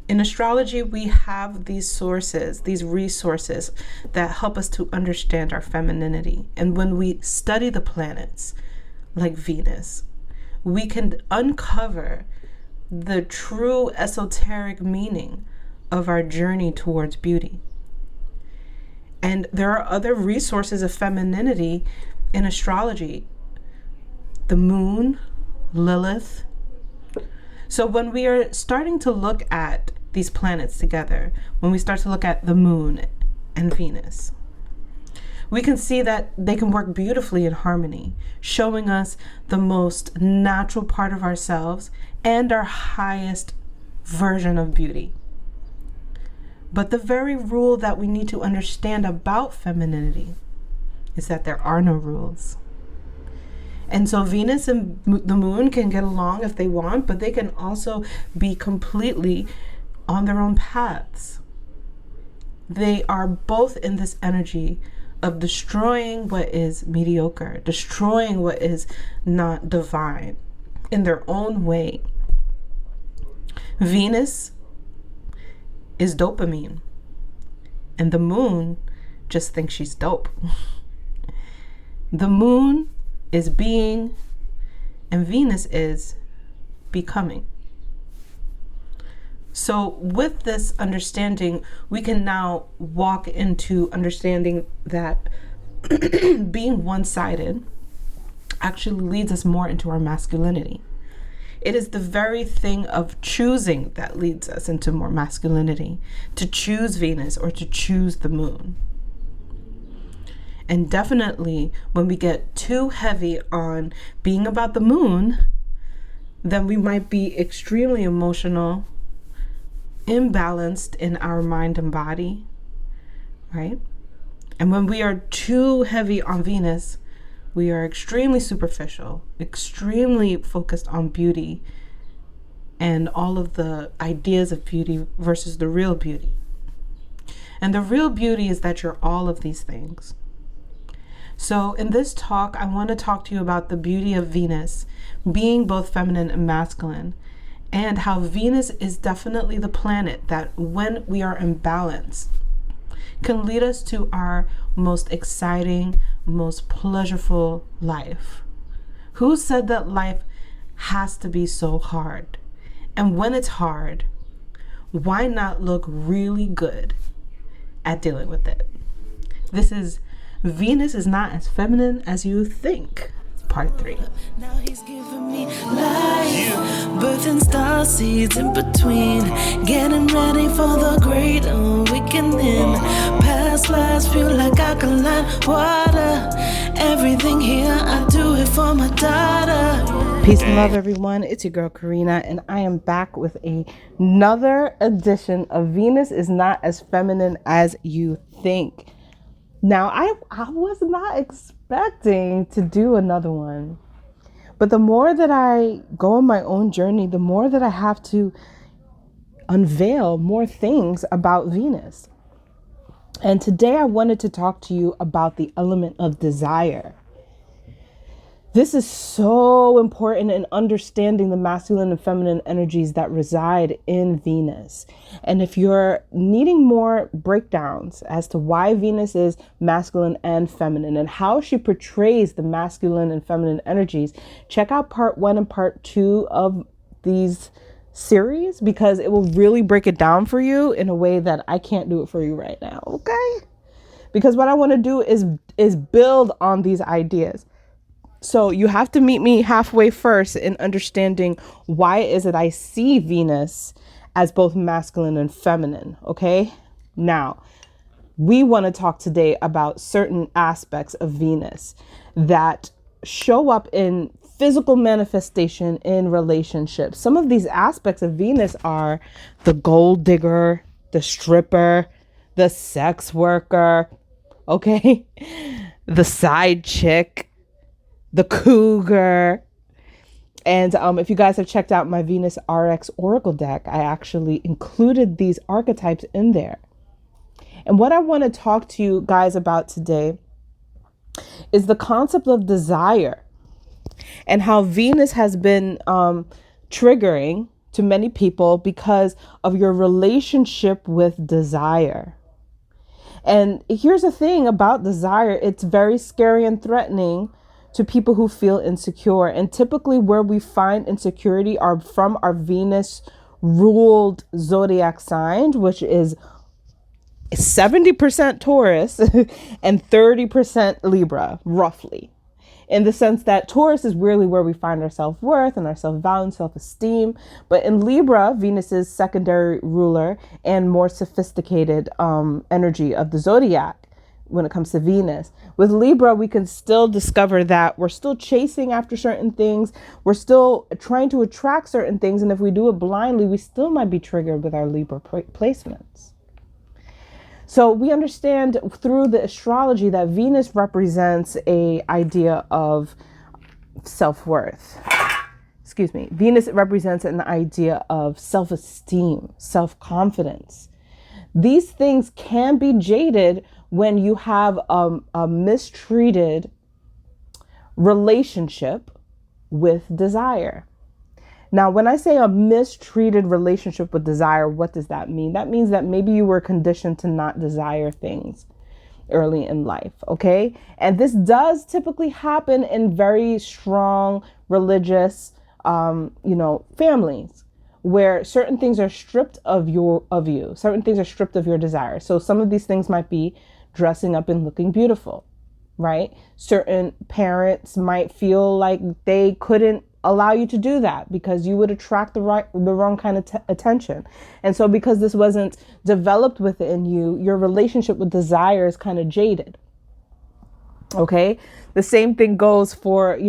In astrology, we have these sources, these resources that help us to understand our femininity. And when we study the planets, like Venus, we can uncover the true esoteric meaning of our journey towards beauty. And there are other resources of femininity in astrology. The moon, Lilith. So when we are starting to look at these planets together, when we start to look at the moon and Venus, we can see that they can work beautifully in harmony, showing us the most natural part of ourselves and our highest version of beauty. But the very rule that we need to understand about femininity is that there are no rules. And so Venus and the moon can get along if they want, but they can also be completely on their own paths. They are both in this energy of destroying what is mediocre, destroying what is not divine in their own way. Venus is dopamine, and the moon just thinks she's dope. The moon is being, and Venus is becoming. So with this understanding, we can now walk into understanding that being one-sided actually leads us more into our masculinity. It is the very thing of choosing that leads us into more masculinity, to choose Venus or to choose the moon. And definitely when we get too heavy on being about the moon, then we might be extremely emotional, imbalanced in our mind and body, right? And when we are too heavy on Venus, we are extremely superficial, extremely focused on beauty and all of the ideas of beauty versus the real beauty. And the real beauty is that you're all of these things. So in this talk, I want to talk to you about the beauty of Venus being both feminine and masculine, and how Venus is definitely the planet that when we are in balance can lead us to our most exciting, most pleasurable life. Who said that life has to be so hard? And when it's hard, why not look really good at dealing with it? This is Venus is not as feminine as you think. Part 3. Now he's giving me life, birthing star seeds in between, getting ready for the great awakening. Past lives feel like alkaline water. Everything here, I do it for my daughter. Peace and love, everyone. It's your girl Karina, and I am back with another edition of Venus is not as feminine as you think. Now, I was not expecting to do another one, but the more that I go on my own journey, the more that I have to unveil more things about Venus. And today I wanted to talk to you about the element of desire. This is so important in understanding the masculine and feminine energies that reside in Venus. And if you're needing more breakdowns as to why Venus is masculine and feminine and how she portrays the masculine and feminine energies, check out part 1 and part 2 of these series, because it will really break it down for you in a way that I can't do it for you right now. Okay? Because what I want to do is build on these ideas. So you have to meet me halfway first in understanding why is it I see Venus as both masculine and feminine, okay? Now, we want to talk today about certain aspects of Venus that show up in physical manifestation in relationships. Some of these aspects of Venus are the gold digger, the stripper, the sex worker, okay? The side chick, the cougar. And if you guys have checked out my Venus RX Oracle deck, I actually included these archetypes in there. And what I want to talk to you guys about today is the concept of desire and how Venus has been triggering to many people because of your relationship with desire. And here's the thing about desire. It's very scary and threatening to people who feel insecure. And typically where we find insecurity are from our Venus ruled zodiac sign, which is 70% Taurus and 30% Libra, roughly. In the sense that Taurus is really where we find our self-worth and our self-value and self-esteem. But in Libra, Venus is secondary ruler and more sophisticated energy of the zodiac when it comes to Venus. With Libra, we can still discover that we're still chasing after certain things. We're still trying to attract certain things. And if we do it blindly, we still might be triggered with our Libra placements. So we understand through the astrology that Venus represents a idea of self-worth. Excuse me. Venus represents an idea of self-esteem, self-confidence. These things can be jaded when you have a mistreated relationship with desire. Now, when I say a mistreated relationship with desire, what does that mean? That means that maybe you were conditioned to not desire things early in life, okay? And this does typically happen in very strong religious, families where certain things are stripped of you. Certain things are stripped of your desire. So some of these things might be dressing up and looking beautiful, right? Certain parents might feel like they couldn't allow you to do that because you would attract the wrong kind of attention. And so because this wasn't developed within you, your relationship with desire is kind of jaded. Okay. The same thing goes for,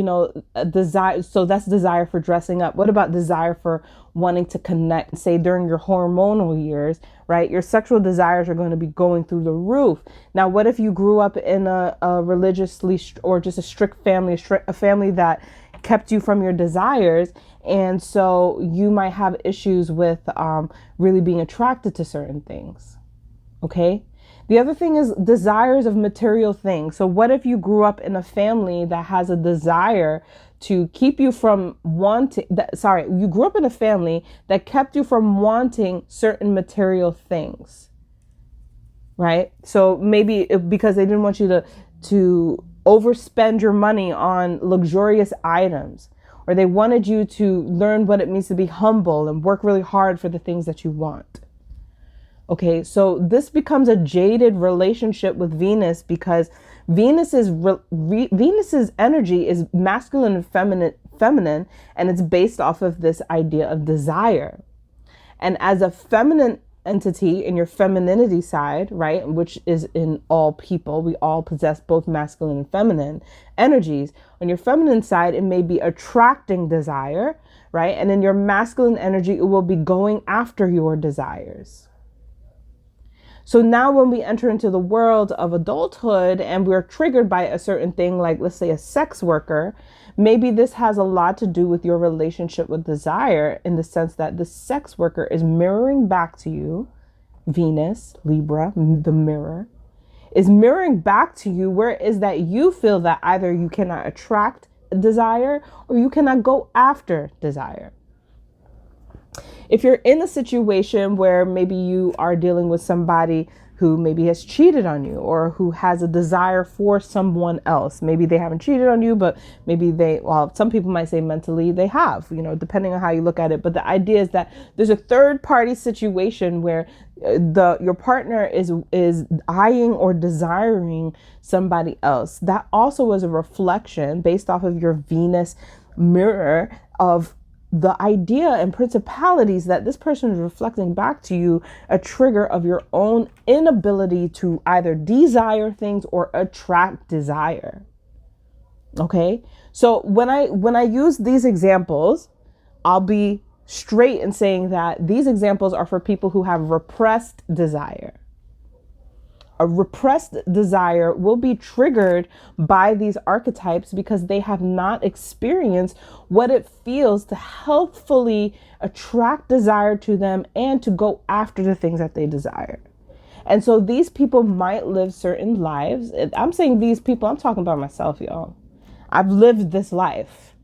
a desire. So that's desire for dressing up. What about desire for wanting to connect, say during your hormonal years, right? Your sexual desires are going to be going through the roof. Now, what if you grew up in a religiously or just a strict family, a family that kept you from your desires, and so you might have issues with really being attracted to certain things. Okay. The other thing is desires of material things. So what if you grew up in a family that has a desire to keep you from you grew up in a family that kept you from wanting certain material things, right? So maybe because they didn't want you to overspend your money on luxurious items, or they wanted you to learn what it means to be humble and work really hard for the things that you want. Okay, so this becomes a jaded relationship with Venus because Venus's energy is masculine and feminine, and it's based off of this idea of desire. And as a feminine entity in your femininity side, right, which is in all people, we all possess both masculine and feminine energies. On your feminine side, it may be attracting desire, right? And in your masculine energy, it will be going after your desires. So now when we enter into the world of adulthood and we're triggered by a certain thing, like let's say a sex worker, maybe this has a lot to do with your relationship with desire, in the sense that the sex worker is mirroring back to you, Venus, Libra, the mirror, is mirroring back to you where it is that you feel that either you cannot attract desire or you cannot go after desire. If you're in a situation where maybe you are dealing with somebody who maybe has cheated on you or who has a desire for someone else, maybe they haven't cheated on you, but maybe some people might say mentally they have, depending on how you look at it. But the idea is that there's a third party situation where your partner is eyeing or desiring somebody else. That also was a reflection based off of your Venus mirror of the idea and principalities that this person is reflecting back to you, a trigger of your own inability to either desire things or attract desire. Okay. So when I use these examples, I'll be straight in saying that these examples are for people who have repressed desire. a repressed desire will be triggered by these archetypes because they have not experienced what it feels to healthfully attract desire to them and to go after the things that they desire. And so these people might live certain lives. I'm saying these people, I'm talking about myself, y'all. I've lived this life,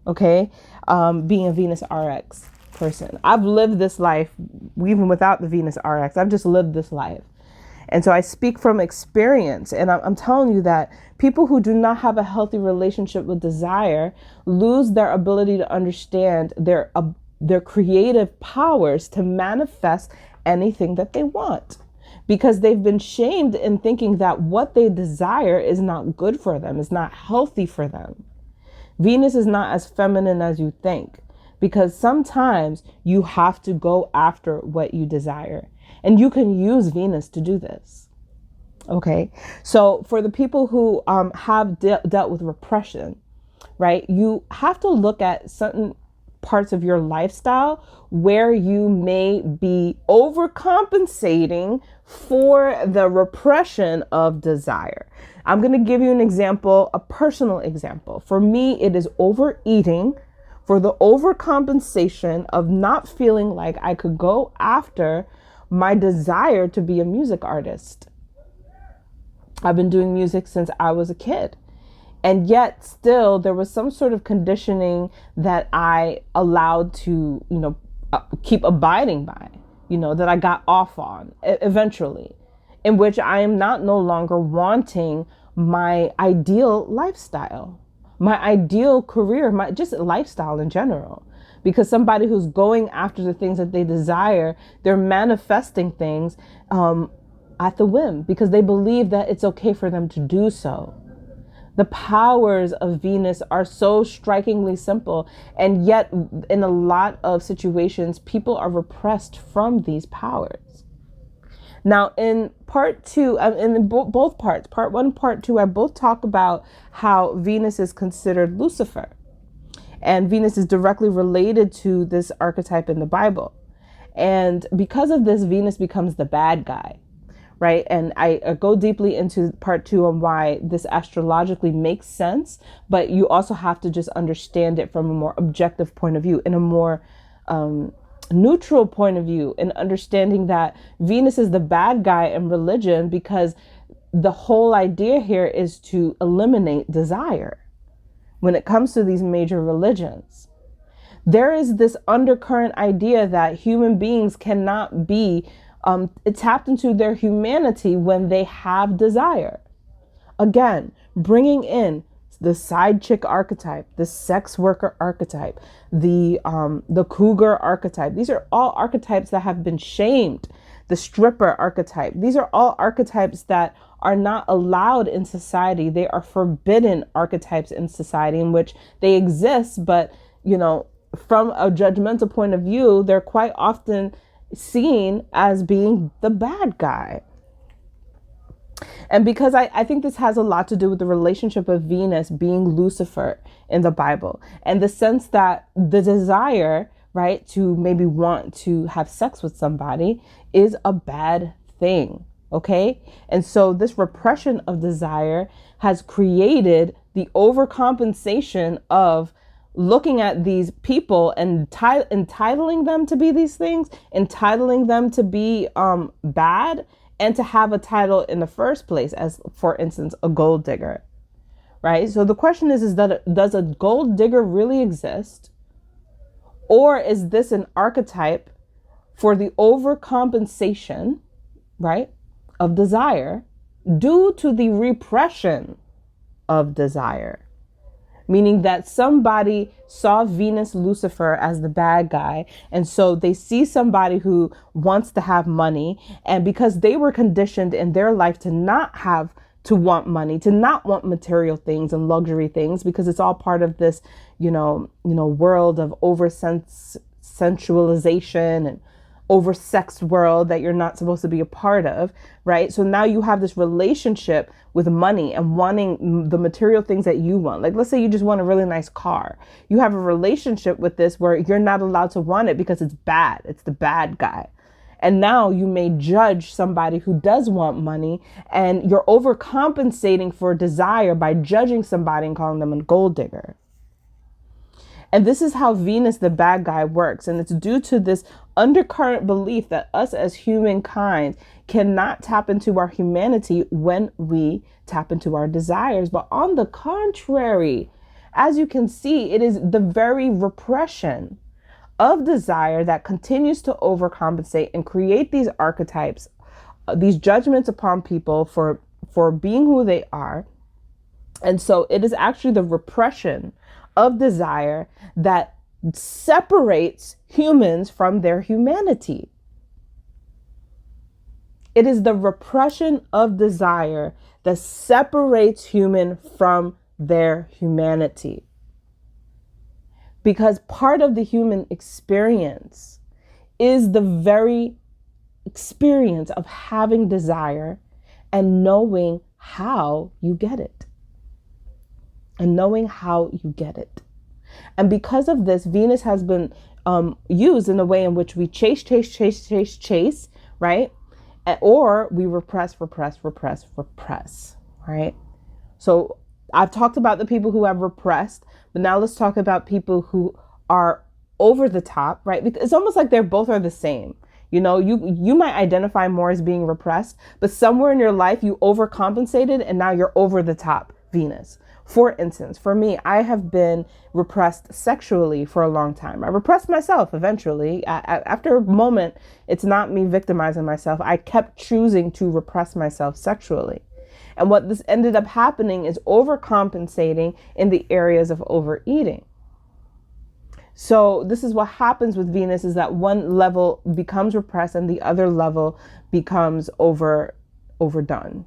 okay? Being a Venus RX person. I've lived this life even without the Venus RX. I've just lived this life. And so I speak from experience, and I'm telling you that people who do not have a healthy relationship with desire lose their ability to understand their creative powers to manifest anything that they want, because they've been shamed in thinking that what they desire is not good for them, is not healthy for them. Venus is not as feminine as you think, because sometimes you have to go after what you desire. And you can use Venus to do this. Okay. So for the people who have dealt with repression, right, you have to look at certain parts of your lifestyle where you may be overcompensating for the repression of desire. I'm going to give you an example, a personal example. For me, it is overeating, for the overcompensation of not feeling like I could go after my desire to be a music artist. I've been doing music since I was a kid. And yet still there was some sort of conditioning that I allowed to, keep abiding by, that I got off on eventually, in which I am no longer wanting my ideal lifestyle, my ideal career, my just lifestyle in general. Because somebody who's going after the things that they desire, they're manifesting things at the whim because they believe that it's okay for them to do so. The powers of Venus are so strikingly simple, and yet in a lot of situations, people are repressed from these powers. Now, in part two, in both parts, part one, part two, I both talk about how Venus is considered Lucifer. And Venus is directly related to this archetype in the Bible. And because of this, Venus becomes the bad guy, right? And I go deeply into part two on why this astrologically makes sense, but you also have to just understand it from a more objective point of view, in a more neutral point of view, and understanding that Venus is the bad guy in religion because the whole idea here is to eliminate desire. When it comes to these major religions, there is this undercurrent idea that human beings cannot be tapped into their humanity when they have desire. Again, bringing in the side chick archetype, the sex worker archetype, the cougar archetype. These are all archetypes that have been shamed. The stripper archetype. These are all archetypes that are not allowed in society. They are forbidden archetypes in society, in which they exist, but from a judgmental point of view, they're quite often seen as being the bad guy. And because I think this has a lot to do with the relationship of Venus being Lucifer in the Bible, and the sense that the desire, right, to maybe want to have sex with somebody is a bad thing. Okay. And so this repression of desire has created the overcompensation of looking at these people and entitling them to be these things, entitling them to be bad, and to have a title in the first place, as for instance, a gold digger. Right. So the question is that does a gold digger really exist? Or is this an archetype for the overcompensation, right, of desire due to the repression of desire? Meaning that somebody saw Venus Lucifer as the bad guy. And so they see somebody who wants to have money. And because they were conditioned in their life to not have to want money, to not want material things and luxury things, because it's all part of this, world of sensualization and over-sexed world that you're not supposed to be a part of, right? So now you have this relationship with money and wanting the material things that you want. Like, let's say you just want a really nice car. You have a relationship with this where you're not allowed to want it because it's bad. It's the bad guy. And now you may judge somebody who does want money, and you're overcompensating for desire by judging somebody and calling them a gold digger. And this is how Venus, the bad guy, works. And it's due to this undercurrent belief that us as humankind cannot tap into our humanity when we tap into our desires. But on the contrary, as you can see, it is the very repression of desire that continues to overcompensate and create these archetypes, these judgments upon people for being who they are. And so it is actually the repression of desire that separates humans from their humanity. It is the repression of desire that separates human from their humanity. Because part of the human experience is the very experience of having desire and knowing how you get it. And knowing how you get it. And because of this, Venus has been used in a way in which we chase, right? Or we repress, right? So I've talked about the people who have repressed, but now let's talk about people who are over the top, right? Because it's almost like they're both are the same. You know, you might identify more as being repressed, but somewhere in your life you overcompensated and now you're over the top, Venus. For instance, for me, I have been repressed sexually for a long time. I repressed myself eventually. After a moment, it's not me victimizing myself. I kept choosing to repress myself sexually. And what this ended up happening is overcompensating in the areas of overeating. So this is what happens with Venus, is that one level becomes repressed and the other level becomes overdone.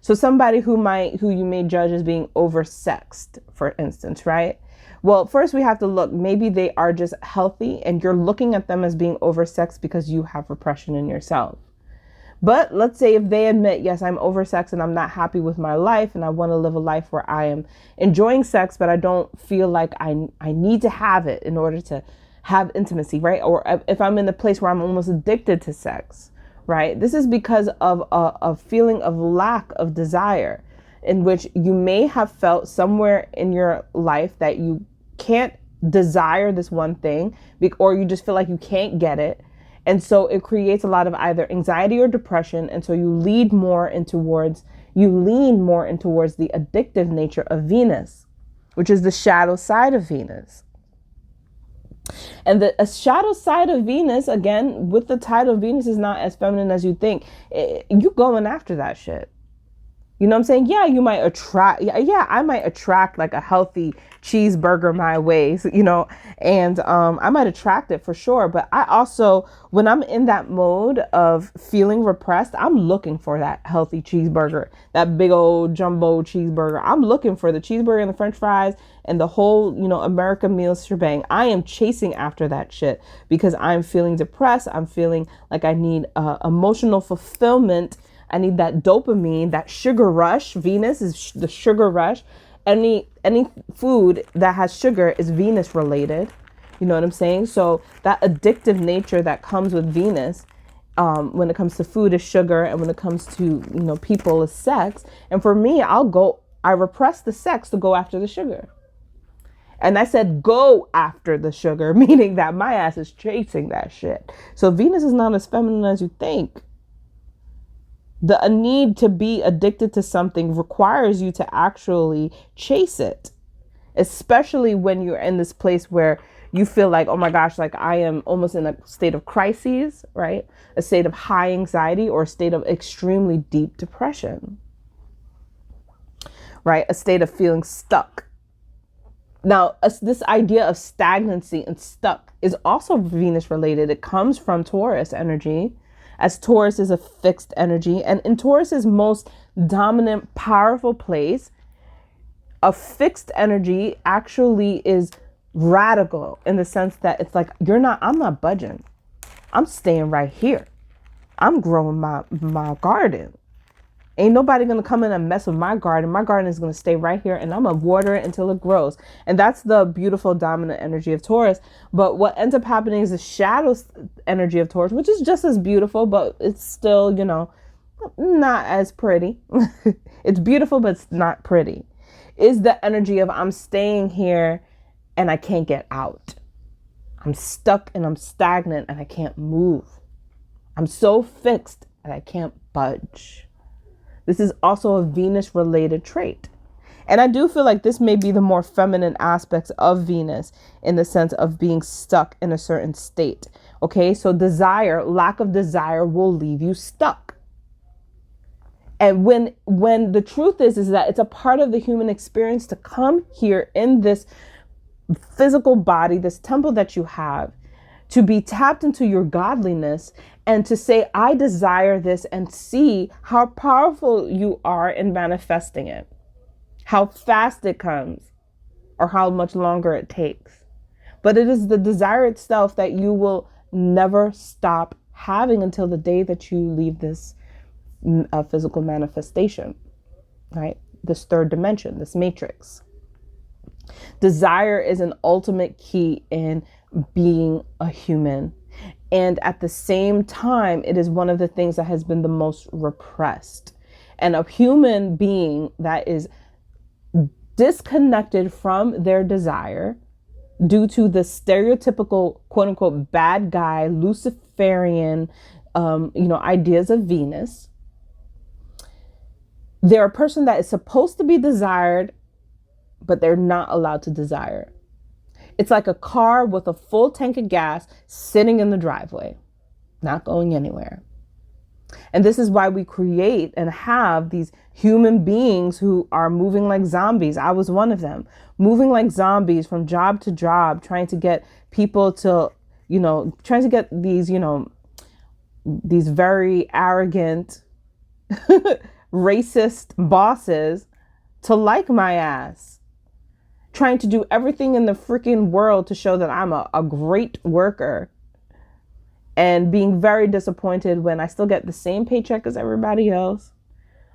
So somebody who you may judge as being oversexed, for instance, right? Well, first we have to look, maybe they are just healthy and you're looking at them as being oversexed because you have repression in yourself. But let's say if they admit, yes, I'm oversexed and I'm not happy with my life and I want to live a life where I am enjoying sex, but I don't feel like I need to have it in order to have intimacy, right? Or if I'm in a place where I'm almost addicted to sex, right? This is because of a feeling of lack of desire, in which you may have felt somewhere in your life that you can't desire this one thing, or you just feel like you can't get it. And so it creates a lot of either anxiety or depression. And so you lean more in towards the addictive nature of Venus, which is the shadow side of Venus. And a shadow side of Venus, again, with the title, Venus is not as feminine as you think. You going after that shit. You know what I'm saying? Yeah, you might attract, I might attract like a healthy cheeseburger my ways, you know, and I might attract it for sure. But I also, when I'm in that mode of feeling repressed, I'm looking for that healthy cheeseburger, that big old jumbo cheeseburger. I'm looking for the cheeseburger and the French fries and the whole, you know, American meals shebang. I am chasing after that shit because I'm feeling depressed. I'm feeling like I need emotional fulfillment. I need that dopamine, that sugar rush. Venus is the sugar rush. Any food that has sugar is Venus related. You know what I'm saying? So that addictive nature that comes with Venus, when it comes to food, is sugar, and when it comes to, you know, people, is sex. And for me, I repress the sex to go after the sugar. And I said go after the sugar, meaning that my ass is chasing that shit. So Venus is not as feminine as you think. A need to be addicted to something requires you to actually chase it, especially when you're in this place where you feel like, oh my gosh, like I am almost in a state of crises, right? A state of high anxiety or a state of extremely deep depression, right? A state of feeling stuck. Now, this idea of stagnancy and stuck is also Venus related. It comes from Taurus energy, as Taurus is a fixed energy. And in Taurus's most dominant, powerful place, a fixed energy actually is radical in the sense that it's like, I'm not budging. I'm staying right here. I'm growing my garden. Ain't nobody going to come in and mess with my garden. My garden is going to stay right here and I'm going to water it until it grows. And that's the beautiful dominant energy of Taurus. But what ends up happening is the shadow energy of Taurus, which is just as beautiful, but it's still, you know, not as pretty. It's beautiful, but it's not pretty. Is the energy of I'm staying here and I can't get out. I'm stuck and I'm stagnant and I can't move. I'm so fixed and I can't budge. This is also a Venus related trait. And I do feel like this may be the more feminine aspects of Venus in the sense of being stuck in a certain state. Okay, so desire, lack of desire will leave you stuck. And when the truth is that it's a part of the human experience to come here in this physical body, this temple that you have, to be tapped into your godliness and to say, I desire this, and see how powerful you are in manifesting it, how fast it comes or how much longer it takes. But it is the desire itself that you will never stop having until the day that you leave this physical manifestation, right? This third dimension, this matrix. Desire is an ultimate key in being a human. And at the same time, it is one of the things that has been the most repressed. And a human being that is disconnected from their desire due to the stereotypical, quote unquote, bad guy, Luciferian, ideas of Venus. They're a person that is supposed to be desired, but they're not allowed to desire. It's like a car with a full tank of gas sitting in the driveway, not going anywhere. And this is why we create and have these human beings who are moving like zombies. I was one of them, moving like zombies from job to job, trying to get people to, trying to get these, these very arrogant, racist bosses to like my ass. Trying to do everything in the freaking world to show that I'm a great worker, and being very disappointed when I still get the same paycheck as everybody else.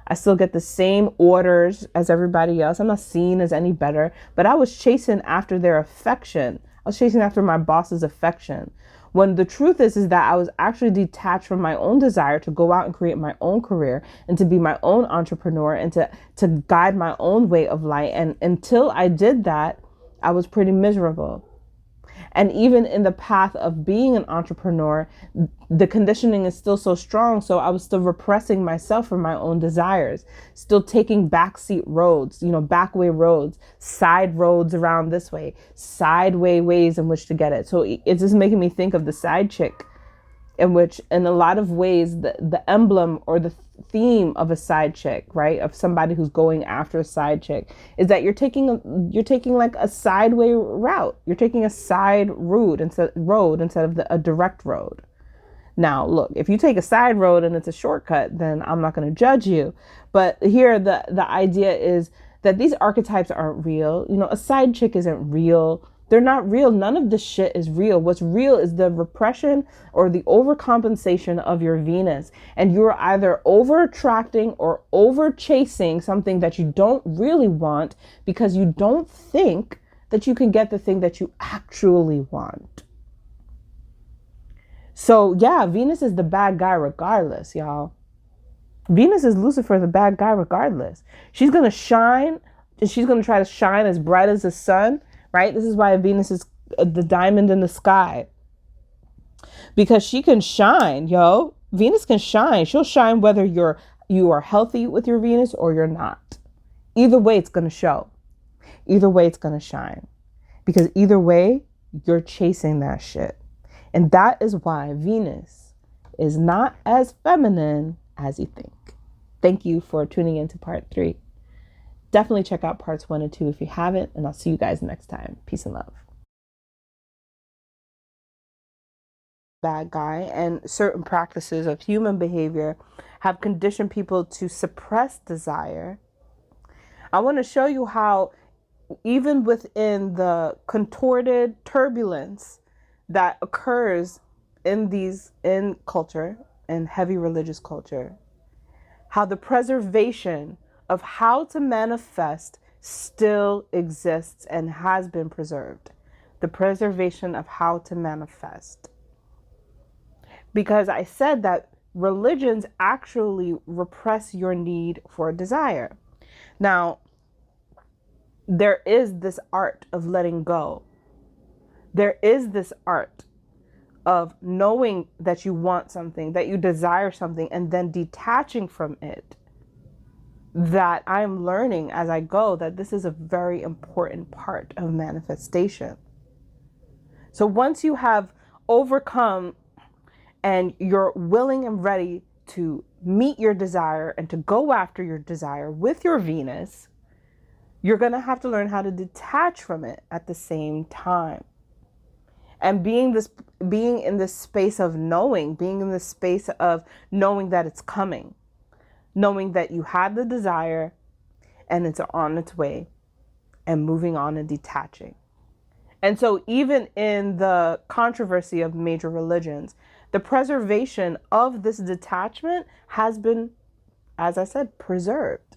I still get the same orders as everybody else. I'm not seen as any better, but I was chasing after their affection. I was chasing after my boss's affection. When the truth is that I was actually detached from my own desire to go out and create my own career and to be my own entrepreneur and to guide my own way of life. And until I did that, I was pretty miserable. And even in the path of being an entrepreneur, the conditioning is still so strong. So I was still repressing myself for my own desires, still taking backseat roads, backway roads, side roads around this way, sideway ways in which to get it. So it's just making me think of the side chick, in which in a lot of ways, the emblem or the theme of a side chick, right, of somebody who's going after a side chick, is that you're taking like a sideway route. You're taking a side road instead of a direct road. Now, look, if you take a side road and it's a shortcut, then I'm not going to judge you. But here, the idea is that these archetypes aren't real. A side chick isn't real. They're not real. None of this shit is real. What's real is the repression or the overcompensation of your Venus. And you're either over attracting or over chasing something that you don't really want because you don't think that you can get the thing that you actually want. So yeah, Venus is the bad guy regardless, y'all. Venus is Lucifer, the bad guy regardless. She's going to shine, and she's going to try to shine as bright as the sun. Right? This is why Venus is the diamond in the sky. Because she can shine, yo. Venus can shine. She'll shine whether you are healthy with your Venus or you're not. Either way, it's going to show. Either way, it's going to shine. Because either way, you're chasing that shit. And that is why Venus is not as feminine as you think. Thank you for tuning in to part 3. Definitely check out parts 1 and 2 if you haven't, and I'll see you guys next time. Peace and love. Bad guy, and certain practices of human behavior have conditioned people to suppress desire. I want to show you how even within the contorted turbulence that occurs in culture, in heavy religious culture, how the preservation of how to manifest still exists and has been preserved. The preservation of how to manifest. Because I said that religions actually repress your need for desire. Now, there is this art of letting go. There is this art of knowing that you want something, that you desire something, and then detaching from it. That I'm learning as I go that this is a very important part of manifestation. So once you have overcome and you're willing and ready to meet your desire and to go after your desire with your Venus, you're going to have to learn how to detach from it at the same time. And being in this space of knowing, being in this space of knowing that it's coming, knowing that you had the desire and it's on its way, and moving on and detaching. And so even in the controversy of major religions, the preservation of this detachment has been, as I said, preserved.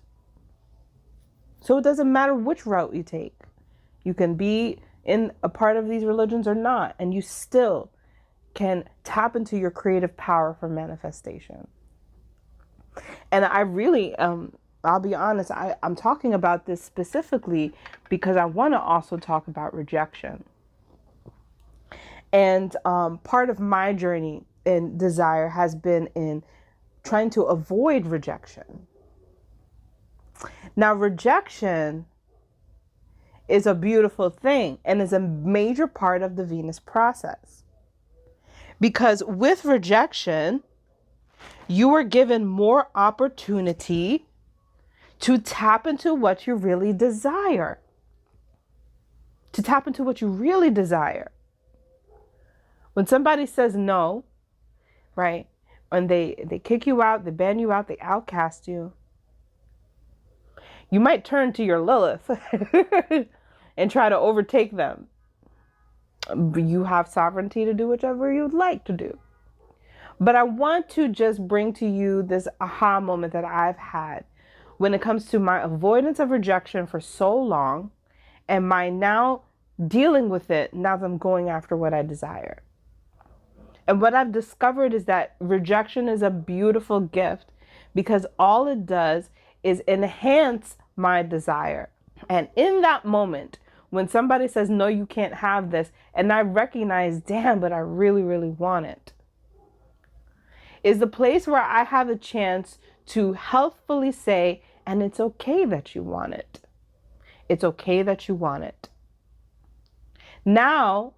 So it doesn't matter which route you take. You can be in a part of these religions or not, and you still can tap into your creative power for manifestation. And I really, I'll be honest, I'm talking about this specifically because I want to also talk about rejection. And part of my journey in desire has been in trying to avoid rejection. Now, rejection is a beautiful thing and is a major part of the Venus process. Because with rejection, you are given more opportunity to tap into what you really desire. To tap into what you really desire. When somebody says no, right, and they kick you out, they ban you out, they outcast you, you might turn to your Lilith and try to overtake them. You have sovereignty to do whichever you'd like to do. But I want to just bring to you this aha moment that I've had when it comes to my avoidance of rejection for so long and my now dealing with it now that I'm going after what I desire. And what I've discovered is that rejection is a beautiful gift because all it does is enhance my desire. And in that moment, when somebody says, no, you can't have this, and I recognize, damn, but I really, really want it, is the place where I have a chance to healthfully say, and it's okay that you want it. It's okay that you want it. Now,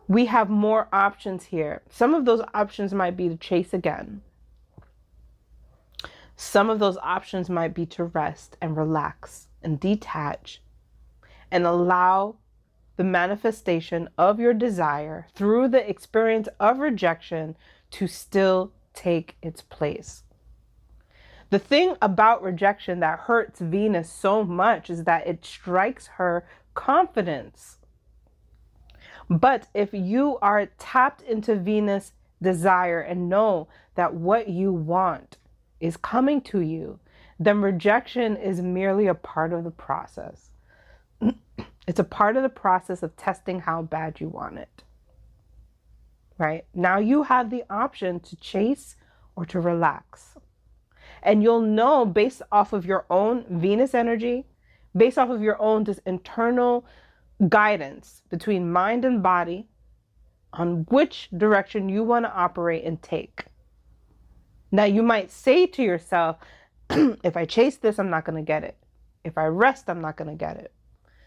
we have more options here. Some of those options might be to chase again. Some of those options might be to rest and relax and detach and allow the manifestation of your desire through the experience of rejection to still take its place. The thing about rejection that hurts Venus so much is that it strikes her confidence. But if you are tapped into Venus desire and know that what you want is coming to you, then rejection is merely a part of the process. It's a part of the process of testing how bad you want it. Right? Now you have the option to chase or to relax. And you'll know based off of your own Venus energy, based off of your own just internal guidance between mind and body on which direction you want to operate and take. Now you might say to yourself, if I chase this, I'm not going to get it. If I rest, I'm not going to get it.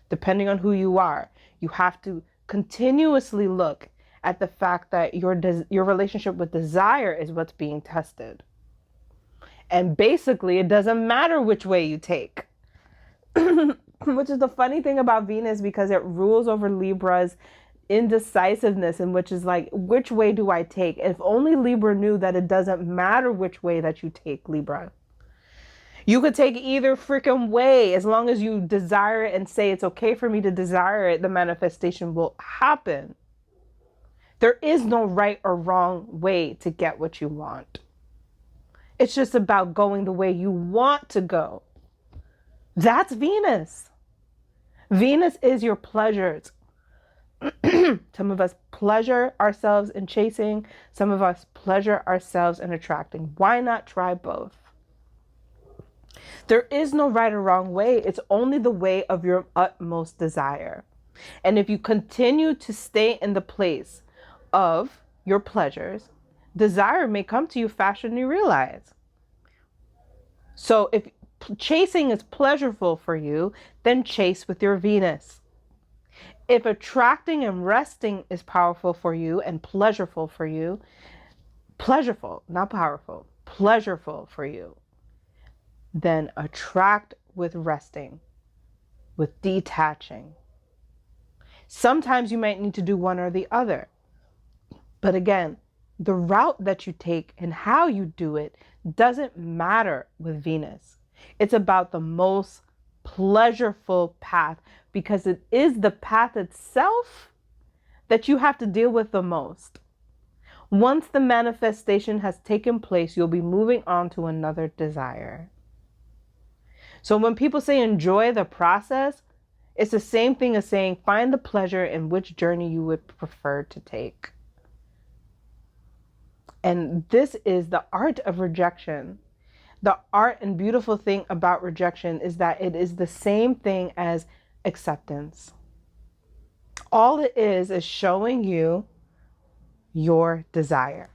Depending on who you are, you have to continuously look at the fact that your relationship with desire is what's being tested. And basically, it doesn't matter which way you take. Which is the funny thing about Venus, because it rules over Libra's indecisiveness, and which is like, which way do I take? If only Libra knew that it doesn't matter which way that you take, Libra. You could take either freaking way. As long as you desire it and say it's okay for me to desire it, the manifestation will happen. There is no right or wrong way to get what you want. It's just about going the way you want to go. That's Venus. Venus is your pleasures. Some of us pleasure ourselves in chasing. Some of us pleasure ourselves in attracting. Why not try both? There is no right or wrong way. It's only the way of your utmost desire. And if you continue to stay in the place of your pleasures, desire may come to you faster than you realize. So if chasing is pleasurable for you, then chase with your Venus. If attracting and resting is powerful for you and pleasurable for you, pleasurable, not powerful, pleasurable for you, then attract with resting, with detaching. Sometimes you might need to do one or the other. But again, the route that you take and how you do it doesn't matter with Venus. It's about the most pleasurable path, because it is the path itself that you have to deal with the most. Once the manifestation has taken place, you'll be moving on to another desire. So when people say enjoy the process, it's the same thing as saying find the pleasure in which journey you would prefer to take. And this is the art of rejection. The art and beautiful thing about rejection is that it is the same thing as acceptance. All it is showing you your desire.